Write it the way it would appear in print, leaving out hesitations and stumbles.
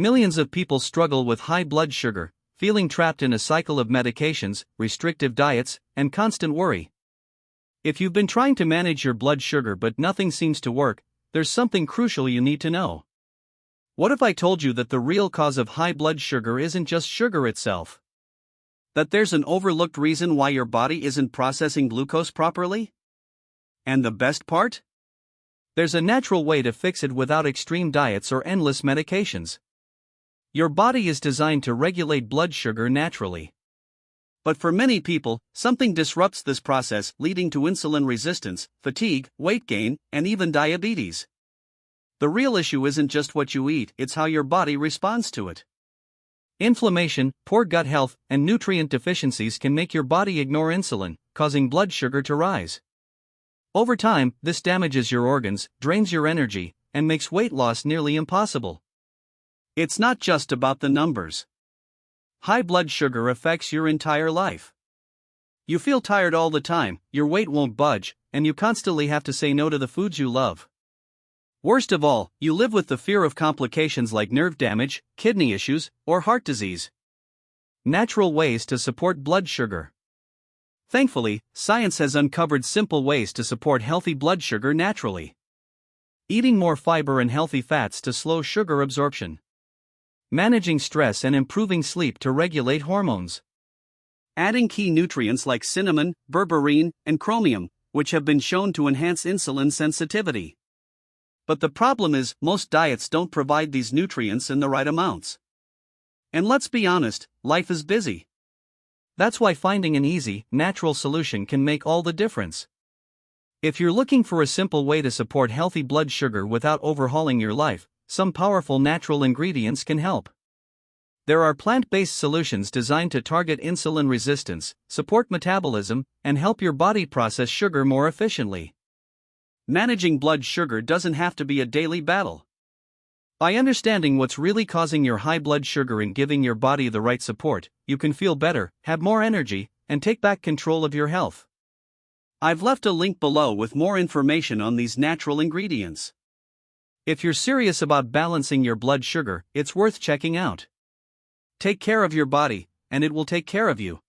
Millions of people struggle with high blood sugar, feeling trapped in a cycle of medications, restrictive diets, and constant worry. If you've been trying to manage your blood sugar but nothing seems to work, there's something crucial you need to know. What if I told you that the real cause of high blood sugar isn't just sugar itself? That there's an overlooked reason why your body isn't processing glucose properly? And the best part? There's a natural way to fix it without extreme diets or endless medications. Your body is designed to regulate blood sugar naturally. But for many people, something disrupts this process, leading to insulin resistance, fatigue, weight gain, and even diabetes. The real issue isn't just what you eat, it's how your body responds to it. Inflammation, poor gut health, and nutrient deficiencies can make your body ignore insulin, causing blood sugar to rise. Over time, this damages your organs, drains your energy, and makes weight loss nearly impossible. It's not just about the numbers. High blood sugar affects your entire life. You feel tired all the time, your weight won't budge, and you constantly have to say no to the foods you love. Worst of all, you live with the fear of complications like nerve damage, kidney issues, or heart disease. Natural ways to support blood sugar. Thankfully, science has uncovered simple ways to support healthy blood sugar naturally. Eating more fiber and healthy fats to slow sugar absorption. Managing stress and improving sleep to regulate hormones. Adding key nutrients like cinnamon, berberine, and chromium, which have been shown to enhance insulin sensitivity. But the problem is, most diets don't provide these nutrients in the right amounts. And let's be honest, life is busy. That's why finding an easy, natural solution can make all the difference. If you're looking for a simple way to support healthy blood sugar without overhauling your life, some powerful natural ingredients can help. There are plant-based solutions designed to target insulin resistance, support metabolism, and help your body process sugar more efficiently. Managing blood sugar doesn't have to be a daily battle. By understanding what's really causing your high blood sugar and giving your body the right support, you can feel better, have more energy, and take back control of your health. I've left a link below with more information on these natural ingredients. If you're serious about balancing your blood sugar, it's worth checking out. Take care of your body, and it will take care of you.